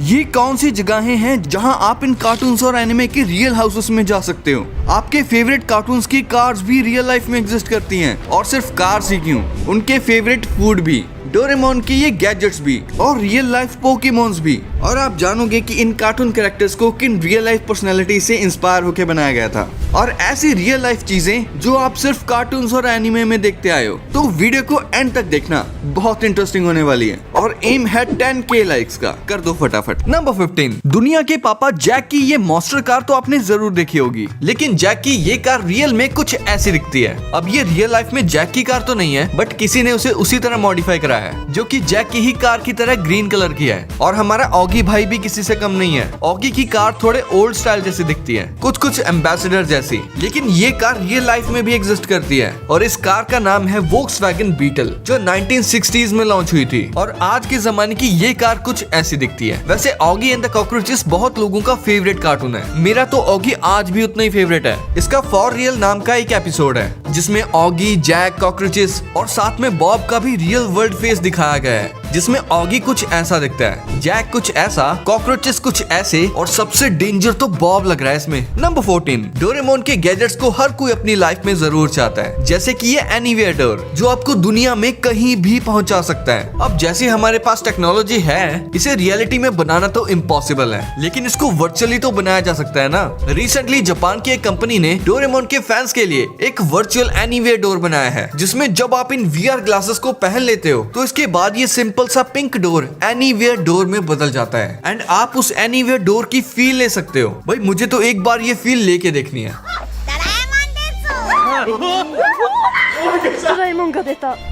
ये कौन सी जगहें हैं जहां आप इन कार्टून्स और एनिमे के रियल हाउसेस में जा सकते हो। आपके फेवरेट कार्टून्स की कार्स भी रियल लाइफ में एग्जिस्ट करती हैं, और सिर्फ कार्स ही क्यों, उनके फेवरेट फूड भी, डोरेमोन के ये गैजेट्स भी, और रियल लाइफ पोकेमॉन्स भी। और आप जानोगे कि इन कार्टून कैरेक्टर्स को किन रियल लाइफ पर्सनैलिटी से इंस्पायर होकर बनाया गया था, और ऐसी रियल लाइफ चीजें जो आप सिर्फ कार्टून्स और एनिमे में देखते आए हो। तो वीडियो को एंड तक देखना, बहुत इंटरेस्टिंग होने वाली है। और एम है 10K लाइक्स का, कर दो फटाफट। नंबर 15, दुनिया के पापा जैक की ये मॉन्स्टर कार तो आपने जरूर देखी होगी, लेकिन जैक की ये कार रियल में कुछ ऐसी दिखती है। अब ये रियल लाइफ में जैक की कार तो नहीं है, बट किसी ने उसे उसी तरह मॉडिफाई करा है, जो कि जैक की ही कार की तरह ग्रीन कलर की है। और हमारा ऑगी भाई भी किसी से कम नहीं है। ऑगी की कार थोड़े ओल्ड स्टाइल जैसी दिखती है, कुछ एम्बेसडर जैसी, लेकिन ये कार रियल लाइफ में भी एग्जिस्ट करती है। और इस कार का नाम है वोक्सवैगन बीटल, जो 1960s में लॉन्च हुई थी। और आज के जमाने की ये कार कुछ ऐसी दिखती है। वैसे ऑगी एंड द कॉकरोचेस बहुत लोगों का फेवरेट कार्टून है। मेरा तो ऑगी आज भी उतना ही फेवरेट है। इसका फॉर रियल नाम का एक एपिसोड है, जिसमें ऑगी, जैक, कॉकरोचेस और साथ में बॉब का भी रियल वर्ल्ड फेस दिखाया गया है, जिसमें ऑगी कुछ ऐसा दिखता है, जैक कुछ ऐसा, कॉकरोचेस कुछ ऐसे, और सबसे डेंजर तो बॉब लग रहा है इसमें। नंबर 14, डोरेमोन के गैजेट्स को हर कोई अपनी लाइफ में जरूर चाहता है, जैसे कि ये एनीवेयर डोर, जो आपको दुनिया में कहीं भी पहुंचा सकता है। अब जैसे हमारे पास टेक्नोलॉजी है, इसे रियलिटी में बनाना तो इम्पॉसिबल है, लेकिन इसको वर्चुअली तो बनाया जा सकता है ना। रिसेंटली जापान की एक कंपनी ने डोरेमोन के फैंस के लिए एक वर्चुअल एनीवेयर डोर बनाया है, जिसमें जब आप इन VR ग्लासेस को पहन लेते हो, तो इसके बाद ये सिंपल सा पिंक डोर एनीवेयर डोर में बदल जाता है, एंड आप उस एनीवेयर डोर की फील ले सकते हो। भाई मुझे तो एक बार ये फील लेके देखनी है।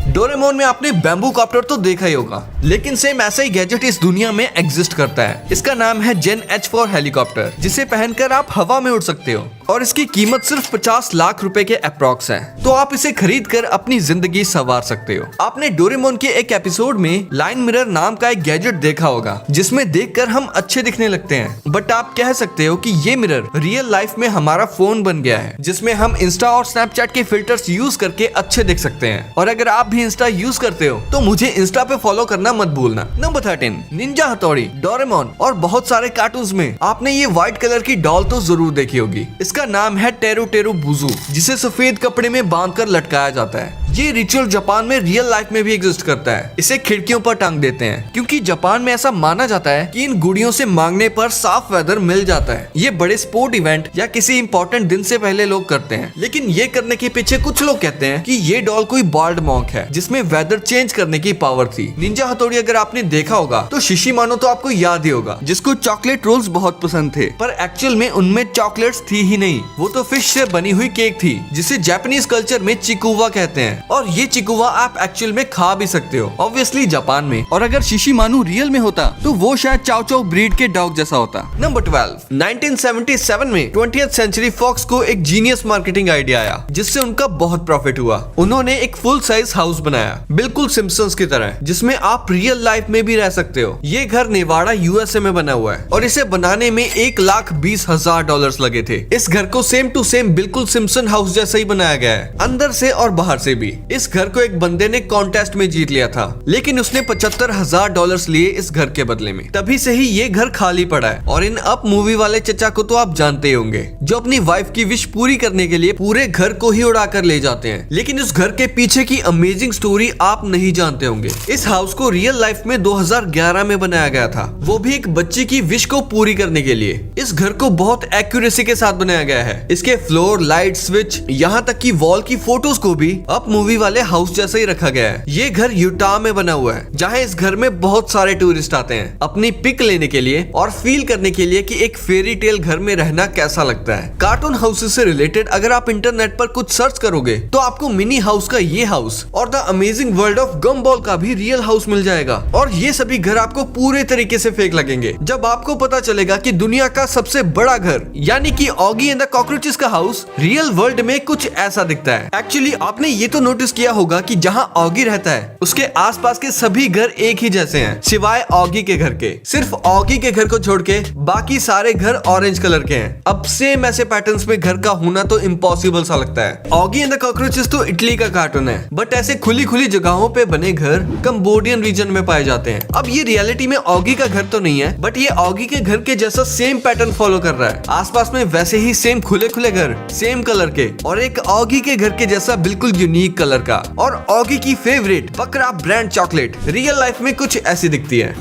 डोरेमोन में आपने बैम्बू कॉप्टर तो देखा ही होगा, लेकिन सेम ऐसा ही गैजेट इस दुनिया में एग्जिस्ट करता है। इसका नाम है जेन H4 हेलीकॉप्टर, जिसे पहनकर आप हवा में उड़ सकते हो, और इसकी कीमत सिर्फ 50 लाख रुपए के अप्रॉक्स है। तो आप इसे खरीद कर अपनी जिंदगी संवार सकते हो। आपने डोरेमोन के एक एपिसोड में लाइन मिरर नाम का एक गैजेट देखा होगा, जिसमें देखकर हम अच्छे दिखने लगते हैं, बट आप कह सकते हो कि ये मिरर रियल लाइफ में हमारा फोन बन गया है, जिसमें हम इंस्टा और स्नैपचैट के फिल्टर्स यूज करके अच्छे दिख सकते हैं। और अगर आप भी इंस्टा यूज करते हो तो मुझे इंस्टा पे फॉलो करना मत भूलना। नंबर 13, निंजा हथौड़ी, डोरेमोन और बहुत सारे कार्टून्स में आपने ये व्हाइट कलर की डॉल तो जरूर देखी होगी। इसका नाम है टेरू टेरू बुजू, जिसे सफेद कपड़े में बांधकर लटकाया जाता है। ये रिचुअल जापान में रियल लाइफ में भी एग्जिस्ट करता है। इसे खिड़कियों पर टांग देते हैं, क्योंकि जापान में ऐसा माना जाता है कि इन गुड़ियों से मांगने पर साफ वेदर मिल जाता है। ये बड़े स्पोर्ट इवेंट या किसी इंपॉर्टेंट दिन से पहले लोग करते हैं, लेकिन ये करने के पीछे कुछ लोग कहते हैं कि ये डॉल कोई बाल्ड मॉन्क है, जिसमें वेदर चेंज करने की पावर थी। निंजा हथौड़ी अगर आपने देखा होगा तो शिशिमानो तो आपको याद ही होगा, जिसको चॉकलेट रोल्स बहुत पसंद थे, पर एक्चुअल में उनमें चॉकलेट्स थी ही नहीं, वो तो फिश से बनी हुई केक थी, जिसे जापानीज कल्चर में चिकुवा कहते हैं। और ये चिकुवा आप एक्चुअल में खा भी सकते हो, ऑब्वियसली जापान में। और अगर शिशिमानु रियल में होता तो वो शायद चाओ चाओ ब्रीड के डॉग जैसा होता। नंबर 12, 1977 में 20th सेंचुरी फॉक्स को एक जीनियस मार्केटिंग आइडिया आया, जिससे उनका बहुत प्रॉफिट हुआ। उन्होंने एक फुल साइज हाउस बनाया, बिल्कुल सिम्पसन्स की तरह, जिसमें आप रियल लाइफ में भी रह सकते हो। ये घर नेवाड़ा USA में बना हुआ है, और इसे बनाने में $1,20,000 लगे थे। इस घर को सेम टू सेम बिल्कुल सिम्पसन हाउस जैसा ही बनाया गया है, अंदर से और बाहर से भी। इस घर को एक बंदे ने कॉन्टेस्ट में जीत लिया था, लेकिन उसने $75,000 लिए इस घर के बदले में। तभी से ही ये घर खाली पड़ा है। और इन अप मूवी वाले चचा को तो आप जानते ही होंगे, जो अपनी वाइफ की विश पूरी करने के लिए पूरे घर को ही उड़ा कर ले जाते हैं। लेकिन इस घर के पीछे की अमेजिंग स्टोरी आप नहीं जानते होंगे। इस हाउस को रियल लाइफ में 2011 में बनाया गया था, वो भी एक बच्चे की विश को पूरी करने के लिए। इस घर को बहुत एक्यूरेसी के साथ बनाया गया है। इसके फ्लोर, लाइट, स्विच, यहाँ तक कि वॉल की फोटोज को भी अप मूवी वाले हाउस जैसा ही रखा गया है। ये घर यूटा में बना हुआ है, जहाँ इस घर में बहुत सारे टूरिस्ट आते हैं अपनी पिक लेने के लिए और फील करने के लिए कि एक फेरी टेल घर में रहना कैसा लगता है। कार्टून हाउसेस से रिलेटेड अगर आप इंटरनेट पर कुछ सर्च करोगे तो आपको मिनी हाउस का ये हाउस और द अमेजिंग वर्ल्ड ऑफ गम्बॉल का भी रियल हाउस मिल जाएगा। और ये सभी घर आपको पूरे तरीके से फेक लगेंगे जब आपको पता चलेगा कि दुनिया का सबसे बड़ा घर यानी कि ऑगी एंड द कॉकरोचेस का हाउस रियल वर्ल्ड में कुछ ऐसा दिखता है। एक्चुअली आपने ये तो नोटिस किया होगा कि जहाँ ऑगी रहता है उसके आसपास के सभी घर एक ही जैसे हैं, सिवाय ऑगी के घर के। सिर्फ ऑगी के घर को छोड़ के बाकी सारे घर ऑरेंज कलर के हैं। अब सेम ऐसे पैटर्न्स में घर का होना तो इम्पॉसिबल सा लगता है। ऑगी एंड द कॉकरोचेस तो इटली का कार्टून है, बट ऐसे खुली खुली जगहों पे बने घर कंबोडियन रीजन में पाए जाते हैं। अब ये रियलिटी में ऑगी का घर तो नहीं है, बट ये ऑगी के घर के जैसा सेम पैटर्न फॉलो कर रहा है। आसपास में वैसे ही सेम खुले खुले घर, सेम कलर के, और एक ऑगी के घर के जैसा बिल्कुल यूनिक कलर का। और ऑगी की फेवरेट बकरा ब्रांड चॉकलेट रियल लाइफ में कुछ ऐसी दिखती है।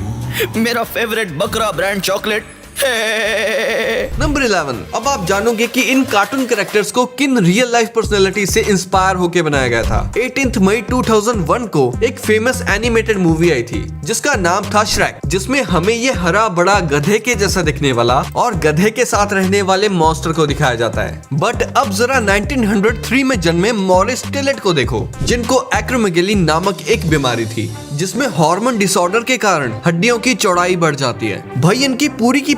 मेरा फेवरेट बकरा ब्रांड चॉकलेट। नंबर 11। अब आप जानोगे कि इन कार्टून कैरेक्टर्स को किन रियल लाइफ पर्सनैलिटी से इंस्पायर होकर बनाया गया था। 18 मई 2001 को एक फेमस एनिमेटेड मूवी आई थी जिसका नाम था श्रेक, जिसमें हमें ये हरा बड़ा गधे के जैसा दिखने वाला और गधे के साथ रहने वाले मॉन्स्टर को दिखाया जाता है। बट अब जरा 1903 में जन्मे मॉरिस टिलेट को देखो, जिनको एक्रोमेगेली नामक एक बीमारी थी जिसमें हार्मोन डिसऑर्डर के कारण हड्डियों की चौड़ाई बढ़ जाती है। भाई इनकी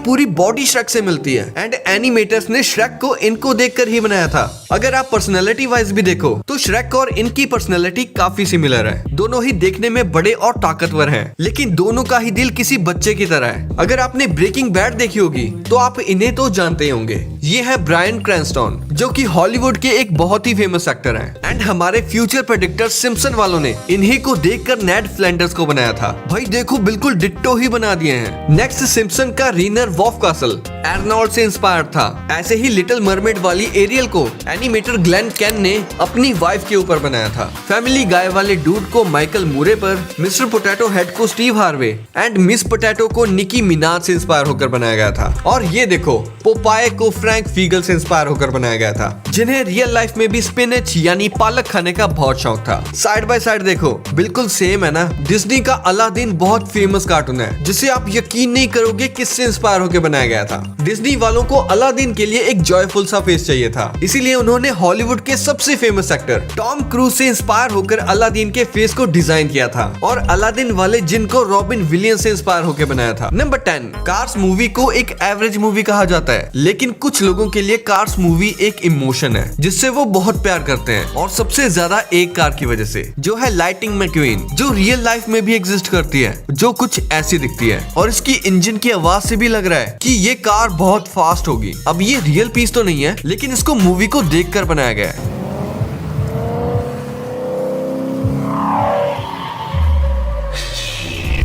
पूरी बॉडी श्रेक से मिलती है एंड एनिमेटर्स ने श्रेक को इनको देखकर ही बनाया था। अगर आप पर्सनैलिटी वाइज भी देखो तो श्रेक और इनकी पर्सनैलिटी काफी सिमिलर है। दोनों ही देखने में बड़े और ताकतवर हैं, लेकिन दोनों का ही दिल किसी बच्चे की तरह है। अगर आपने ब्रेकिंग बैड देखी होगी तो आप इन्हें तो जानते होंगे। ये है ब्रायन क्रैनस्टन, जो कि हॉलीवुड के एक बहुत ही फेमस एक्टर हैं एंड हमारे फ्यूचर प्रेडिक्टर सिम्पसन वालों ने इन्हीं को देखकर नेड फ्लैंडर्स को बनाया था। भाई देखो बिल्कुल डिट्टो ही बना दिए हैं। नेक्स्ट सिम्पसन का रीनर वॉफ कासल एर्नोल्ड से इंस्पायर्ड था। ऐसे ही लिटिल मरमेड वाली एरियल को एनिमेटर ग्लेन कैन ने अपनी वाइफ के ऊपर बनाया था। फैमिली गाय वाले डूड को माइकल मूरे पर, मिस्टर पोटैटो हेड को Steve Harvey and miss potato को निकी मिनाज से इंस्पायर होकर बनाया गया था। और ये देखो पोपाय को फ्रैंक फीगल से इंस्पायर होकर बनाया गया था, जिन्हें रियल लाइफ में भी स्पिनच यानी पालक खाने का बहुत शौक था। साइड बाय साइड देखो बिल्कुल सेम है ना। डिज्नी का अलादीन बहुत फेमस कार्टून है जिसे आप यकीन नहीं करोगे किससे इंस्पायर होकर बनाया गया था। डिज्नी वालों को अलादीन के लिए एक जॉयफुल सा फेस चाहिए था, इसीलिए उन्होंने हॉलीवुड के सबसे फेमस एक्टर टॉम क्रूज से इंस्पायर होकर अलादीन के फेस को डिजाइन किया था, और अलादीन वाले जिनको रॉबिन विलियम्स से इंस्पायर होकर बनाया था। नंबर 10। कार्स मूवी को एक एवरेज मूवी कहा जाता है, लेकिन कुछ लोगों के लिए कार्स मूवी एक इमोशन है जिससे वो बहुत प्यार करते हैं, और सबसे ज्यादा एक कार की वजह से, जो है लाइटिंग मैक्वीन, जो रियल लाइफ में भी एग्जिस्ट करती है, जो कुछ ऐसी दिखती है। और इसकी इंजन की आवाज से भी लग रहा है कि ये कार बहुत फास्ट होगी। अब ये रियल पीस तो नहीं है, लेकिन इसको मूवी को देखकर बनाया गया है।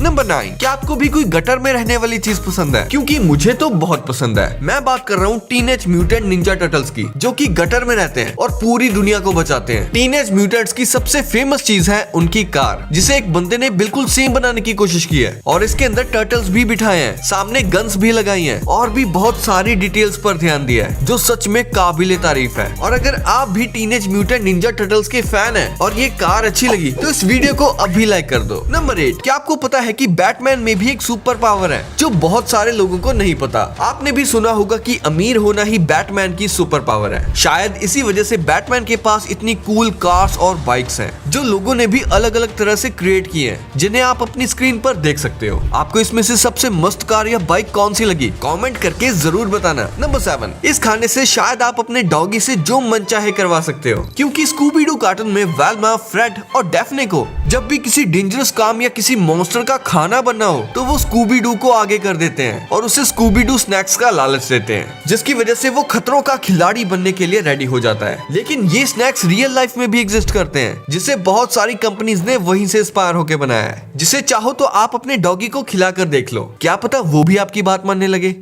नंबर 9। क्या आपको भी कोई गटर में रहने वाली चीज पसंद है? क्योंकि मुझे तो बहुत पसंद है। मैं बात कर रहा हूँ टीनेज म्यूटेंट निंजा टर्टल्स की, जो कि गटर में रहते हैं और पूरी दुनिया को बचाते हैं। टीनेज म्यूटेंट्स की सबसे फेमस चीज है उनकी कार, जिसे एक बंदे ने बिल्कुल सेम बनाने की कोशिश की है, और इसके अंदर टर्टल्स भी बिठाए हैं, सामने गन्स भी लगाई हैं, और भी बहुत सारी डिटेल्स पर ध्यान दिया है, जो सच में काबिले तारीफ है। और अगर आप भी टीनेज म्यूटेंट निंजा टर्टल्स के फैन है और ये कार अच्छी लगी तो इस वीडियो को अभी लाइक कर दो। नंबर 8। क्या आपको पता है कि बैटमैन में भी एक सुपर पावर है जो बहुत सारे लोगों को नहीं पता? आपने भी सुना होगा कि अमीर होना ही बैटमैन की सुपर पावर है। शायद इसी वजह से बैटमैन के पास इतनी कूल कार्स और बाइक्स हैं, जो लोगों ने भी अलग अलग तरह से क्रिएट की हैं, जिन्हें आप अपनी स्क्रीन पर देख सकते हो। आपको इसमें से सबसे मस्त कार या बाइक कौन सी लगी? कमेंट करके जरूर बताना। नंबर 7। इस खाने से शायद आप अपने डॉगी से जो मन चाहे करवा सकते हो, क्योंकि स्कूबी डू कार्टून में वेल्मा, फ्रेड और डेफ्ने को जब भी किसी डेंजरस काम या किसी मॉन्स्टर का खाना बनना हो तो वो स्कूबी डू को आगे कर देते हैं और उसे स्कूबी डू स्नैक्स का लालच देते हैं, जिसकी वजह से वो खतरों का खिलाड़ी बनने के लिए रेडी हो जाता है। लेकिन ये स्नैक्स रियल लाइफ में भी एग्जिस्ट करते हैं, जिसे बहुत सारी कंपनीज ने वहीं से इंस्पायर होकर बनाया है, जिसे चाहो तो आप अपने डॉगी को खिला कर देख लो, क्या पता वो भी आपकी बात मानने लगे।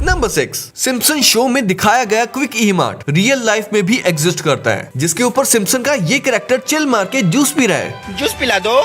नंबर 6। सिम्पसन शो में दिखाया गया quick e mart real life में भी एग्जिस्ट करता है, जिसके ऊपर सिम्पसन का ये कैरेक्टर चिल मार के जूस पी रहा है। जूस पिला दो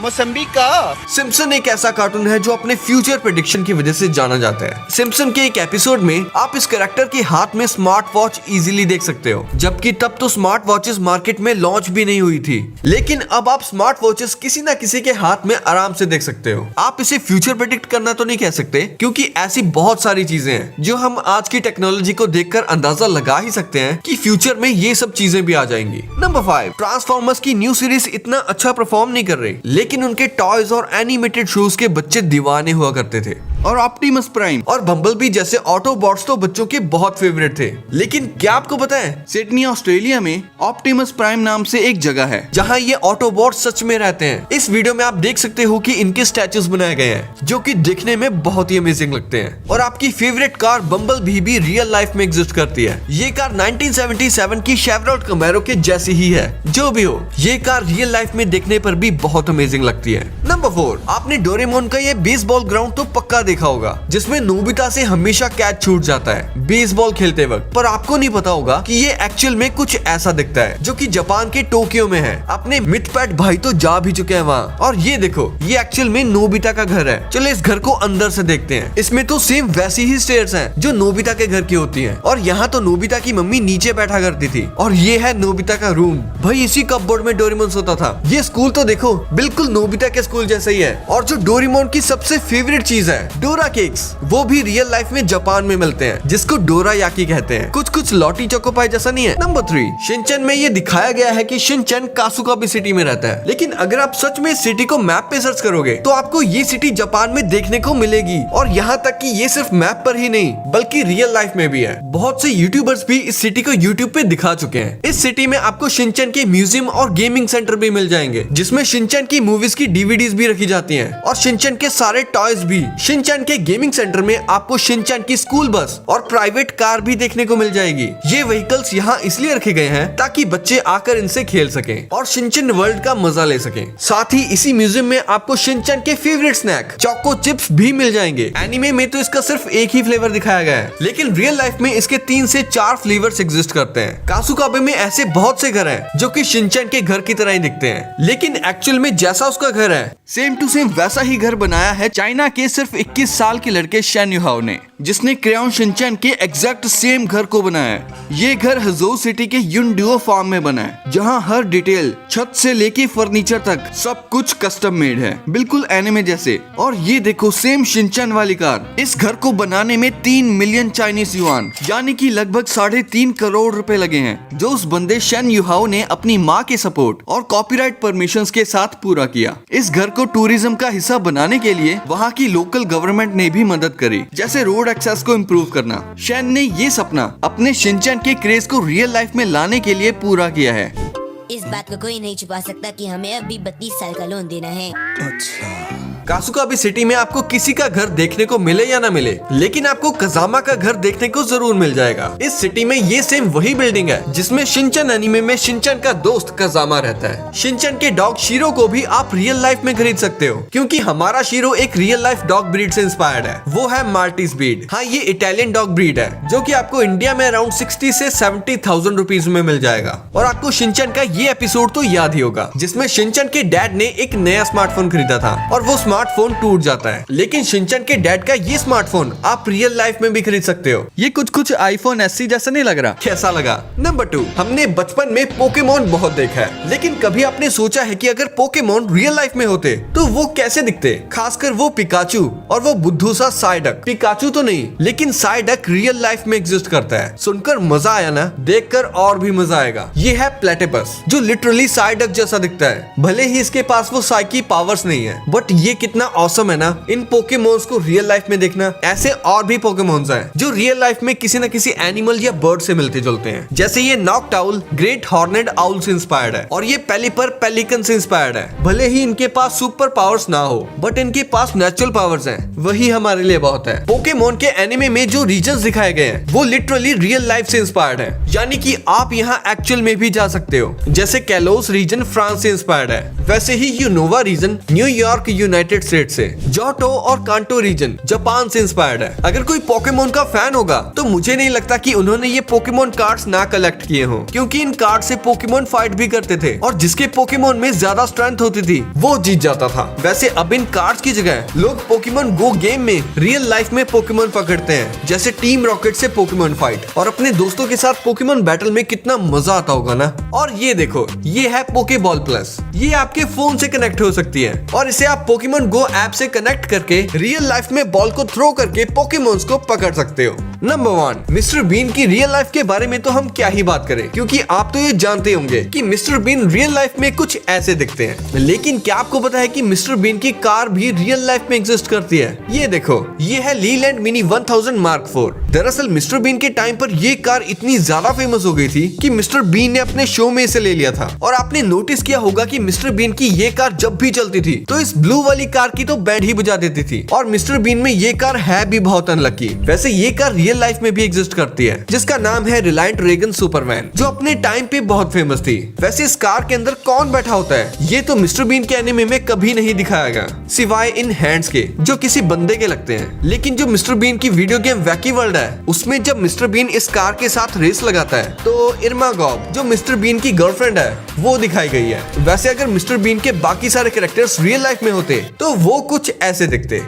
मौसम्बी का। सिम्पसन एक ऐसा कार्टून है जो अपने फ्यूचर प्रेडिक्शन की वजह से जाना जाता है। सिम्पसन के एक एपिसोड में आप इस कैरेक्टर के हाथ में स्मार्ट वॉच इजीली देख सकते हो, जबकि तब तो स्मार्ट वॉचेस मार्केट में लॉन्च भी नहीं हुई थी। लेकिन अब आप स्मार्ट वॉचेस किसी ना किसी के हाथ में आराम से देख सकते हो। आप इसे फ्यूचर प्रेडिक्ट करना तो नहीं कह सकते, क्योंकि ऐसी बहुत सारी चीजें हैं जो हम आज की टेक्नोलॉजी को देखकर अंदाजा लगा ही सकते हैं कि फ्यूचर में ये सब चीजें भी आ जाएंगी। नंबर 5। ट्रांसफॉर्मर्स की न्यू सीरीज इतना अच्छा परफॉर्म नहीं कर रही, लेकिन उनके टॉयज और एनिमेटेड शोज के बच्चे दीवाने हुआ करते थे। और ऑप्टिमस प्राइम और बम्बलबी जैसे ऑटोबॉट्स तो बच्चों के बहुत फेवरेट थे। लेकिन क्या आपको पता है सिडनी ऑस्ट्रेलिया में ऑप्टिमस प्राइम नाम से एक जगह है जहाँ ये ऑटोबॉट सच में रहते हैं। इस वीडियो में आप देख सकते हो कि इनके स्टैचूज बनाए गए हैं जो कि दिखने में बहुत ही अमेजिंग लगते हैं। और आपकी फेवरेट कार बम्बलबी भी रियल लाइफ में एग्जिस्ट करती है। ये कार 1977 की शेवरॉलेट कैमेरो के जैसी ही है। जो भी हो, ये कार रियल लाइफ में देखने पर भी बहुत अमेजिंग लगती है। नंबर 4, आपने डोरेमोन का ये बेसबॉल ग्राउंड तो पक्का देखा होगा जिसमें नोबिता से हमेशा कैच छूट जाता है बेसबॉल खेलते वक्त। पर आपको नहीं पता होगा कि ये एक्चुअल में कुछ ऐसा दिखता है जो कि जापान के टोक्यो में है। अपने मिथपैट भाई तो जा भी चुके हैं वहाँ। और ये देखो, ये एक्चुअल में नोबिता का घर है। चलो इस घर को अंदर से देखते हैं। इसमें तो सेम वैसी ही स्टेयर्स हैं जो नोबिता के घर की होती हैं। और यहाँ तो नोबिता की मम्मी नीचे बैठा करती थी। और ये है नोबिता का रूम। भाई इसी कपबोर्ड में डोरेमोन सोता था। ये स्कूल तो देखो, बिल्कुल नोबिता के स्कूल जैसा ही है। और जो डोरेमोन की सबसे फेवरेट चीज है, डोरा केक्स, वो भी रियल लाइफ में जापान में मिलते हैं जिसको डोरा याकी कहते हैं। कुछ लॉटी चोकोपाई जैसा नहीं है। नंबर 3, शिनचैन में ये दिखाया गया है कि शिनचैन कासुकाबे सिटी में रहता है। लेकिन अगर आप सच में इस सिटी को मैप पे सर्च करोगे तो आपको ये सिटी जापान में देखने को मिलेगी। और यहाँ तक कि ये सिर्फ मैप पर ही नहीं बल्कि रियल लाइफ में भी है। बहुत से यूट्यूबर्स भी इस सिटी को यूट्यूब पे दिखा चुके हैं। इस सिटी में आपको शिनचैन के म्यूजियम और गेमिंग सेंटर भी मिल जाएंगे जिसमें शिनचैन की मूवीज की डीवीडीज भी रखी जाती हैं और शिनचैन के सारे टॉयज भी। शिनचैन के गेमिंग सेंटर में आपको शिनचैन की स्कूल बस और प्राइवेट कार भी देखने को मिल जाएगी। ये व्हीकल्स यहाँ इसलिए रखे गए हैं ताकि बच्चे आकर इनसे खेल सकें और शिनचैन वर्ल्ड का मजा ले सकें। साथ ही इसी म्यूजियम में आपको शिनचैन के फेवरेट स्नैक चोको चिप्स भी मिल जाएंगे। एनिमे में तो इसका सिर्फ एक ही फ्लेवर दिखाया गया है, लेकिन रियल लाइफ में इसके 3 से 4 फ्लेवर्स एग्जिस्ट करते हैं। कासुकाबे में ऐसे बहुत से घर हैं जो कि शिनचैन के घर की तरह ही दिखते हैं, लेकिन एक्चुअल में जैसा उसका घर है सेम टू सेम वैसा ही घर बनाया है चाइना के सिर्फ 21 साल के लड़के शैन युहाओ ने, जिसने क्रेयॉन शिनचैन के एग्जैक्ट सेम घर को बनाया है। ये घर हजोउ सिटी के युनडुओ फार्म में बना है जहाँ हर डिटेल छत से लेके फर्नीचर तक सब कुछ कस्टम मेड है, बिल्कुल एनिमे जैसे। और ये देखो सेम शिनचैन वाली कार। इस घर को बनाने में 3 मिलियन चाइनीज युआन यानी कि लगभग 3.5 करोड़ रुपए लगे हैं, जो उस बंदे शैन युहाओ ने अपनी माँ के सपोर्ट और कॉपीराइट परमिशंस के साथ पूरा किया। इस घर को टूरिज्म का हिस्सा बनाने के लिए वहाँ की लोकल गवर्नमेंट ने भी मदद करी, जैसे रोड एक्सेस को इम्प्रूव करना। शैन ने ये सपना अपने शिनचैन के क्रेज को रियल लाइफ में लाने के लिए पूरा किया है। इस बात को कोई नहीं छुपा सकता कि हमें अभी 32 साल का लोन देना है। कासुकाबे सिटी में आपको किसी का घर देखने को मिले या ना मिले, लेकिन आपको कजामा का घर देखने को जरूर मिल जाएगा। इस सिटी में ये सेम वही बिल्डिंग है जिसमें शिनचैन एनीमे में शिनचैन का दोस्त कजामा रहता है। शिनचैन के डॉग शीरो को भी आप रियल लाइफ में खरीद सकते हो, क्योंकि हमारा शीरो एक रियल लाइफ डॉग ब्रीड से इंस्पायर्ड है। वो है माल्टीज ब्रीड। हाँ, ये इटालियन डॉग ब्रीड है जो कि आपको इंडिया में अराउंड 60 से 70,000 रुपीज में मिल जाएगा। और आपको शिनचैन का ये एपिसोड तो याद ही होगा जिसमें शिनचैन के डैड ने एक नया स्मार्टफोन खरीदा था और वो स्मार्टफोन टूट जाता है। लेकिन शिनचैन के डैड का ये स्मार्टफोन आप रियल लाइफ में भी खरीद सकते हो। ये कुछ आईफोन SE जैसा नहीं लग रहा? कैसा लगा? नंबर 2, हमने बचपन में पोकेमोन बहुत देखा है, लेकिन कभी आपने सोचा है कि अगर पोकेमोन रियल लाइफ में होते तो वो कैसे दिखते? खासकर वो पिकाचू और वो बुद्धू सा साइडक। पिकाचू तो नहीं, लेकिन साइडक रियल लाइफ में एग्जिस्ट करता है। सुनकर मजा आया ना? देखकर और भी मजा आएगा। ये है प्लेटिपस जो लिटरली साइडक जैसा दिखता है। भले ही इसके पास वो साइकी पावर्स नहीं है, बट ये कितना ऑसम है ना इन पोकेमोन्स को रियल लाइफ में देखना। ऐसे और भी पोकेमोन्स हैं जो रियल लाइफ में किसी न किसी एनिमल या बर्ड से मिलते जुलते हैं। जैसे ये नॉकटाउल ग्रेट हॉर्नेड आउल से इंस्पायर्ड है और ये पेलिपर पेलिकन से इंस्पायर्ड है। भले ही इनके पास सुपर पावर्स ना हो, बट इनके पास नेचुरल पावर्स हैं, वही हमारे लिए बहुत है। पोकेमोन के एनिमे में जो रीजन्स दिखाए गए हैं वो लिटरली रियल लाइफ से इंस्पायर्ड है, यानी कि आप यहाँ एक्चुअल में भी जा सकते हो। जैसे कैलोस रीजन फ्रांस से इंस्पायर्ड है, वैसे ही Unova region New York United State से। जोटो और कांटो रीजन जापान से इंस्पायर्ड है। अगर कोई पोकेमोन का फैन होगा तो मुझे नहीं लगता कि उन्होंने ये पोकेमोन कार्ड्स ना कलेक्ट किए हों, क्योंकि इन कार्ड से पोकेमोन फाइट भी करते थे और जिसके पोकेमोन में ज्यादा स्ट्रेंथ होती थी वो जीत जाता था। वैसे अब इन कार्ड्स की जगह लोग पोकेमोन गो गेम में रियल लाइफ में पोकेमोन पकड़ते हैं, जैसे टीम रॉकेट से पोकेमोन फाइट। और अपने दोस्तों के साथ पोकेमोन बैटल में कितना मजा आता होगा ना। और ये देखो, ये है पोकेबॉल प्लस। ये आपके फोन से कनेक्ट हो सकती है और इसे आप पोकेमोन गो ऐप से कनेक्ट करके रियल लाइफ में बॉल को थ्रो करके पोकेमोन्स को पकड़ सकते हो। नंबर 1, मिस्टर बीन की रियल लाइफ के बारे में तो हम क्या ही बात करें, क्योंकि आप तो ये जानते होंगे कि मिस्टर बीन रियल लाइफ में कुछ ऐसे दिखते हैं। लेकिन क्या आपको पता है कि मिस्टर बीन की कार भी रियल लाइफ में एग्जिस्ट करती है? ये देखो, ये है लीलैंड मिनी 1000 मार्क 4। दरअसल मिस्टर बीन के टाइम पर ये कार इतनी ज्यादा फेमस हो गई थी कि मिस्टर बीन ने अपने शो में इसे ले लिया था। और आपने नोटिस किया होगा कि मिस्टर बीन की ये कार जब भी चलती थी तो इस ब्लू वाली कार की तो बैंड ही बजा देती थी। और मिस्टर बीन में ये कार है भी बहुत अनलकी। वैसे ये कार रियल लाइफ में भी एग्जिस्ट करती है, जिसका नाम है रिलायंट रेगन सुपरमैन, जो अपने टाइम पे बहुत फेमस थी। वैसे इस कार के अंदर कौन बैठा होता है ये तो मिस्टर बीन के एनिमे में कभी नहीं दिखाया गया, सिवाय इन हैंड्स के जो किसी बंदे के लगते हैं। लेकिन जो मिस्टर बीन की वीडियो गेम वैकी वर्ल्ड है, उसमें जब मिस्टर बीन इस कार के साथ रेस लगाता है तो इरमा गॉब, जो मिस्टर बीन की गर्लफ्रेंड है, वो दिखाई गई है। वैसे अगर मिस्टर बीन के बाकी सारे कैरेक्टर्स रियल लाइफ में होते तो वो कुछ ऐसे दिखते।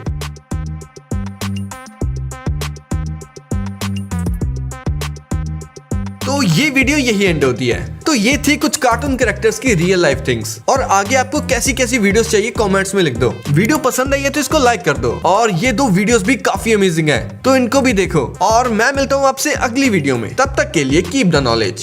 तो ये वीडियो यही एंड होती है। तो ये थी कुछ कार्टून कैरेक्टर्स की रियल लाइफ थिंग्स। और आगे आपको कैसी कैसी वीडियोस चाहिए कमेंट्स में लिख दो। वीडियो पसंद आई है तो इसको लाइक कर दो। और ये 2 वीडियोस भी काफी अमेजिंग है, तो इनको भी देखो। और मैं मिलता हूँ आपसे अगली वीडियो में। तब तक के लिए कीप द नॉलेज।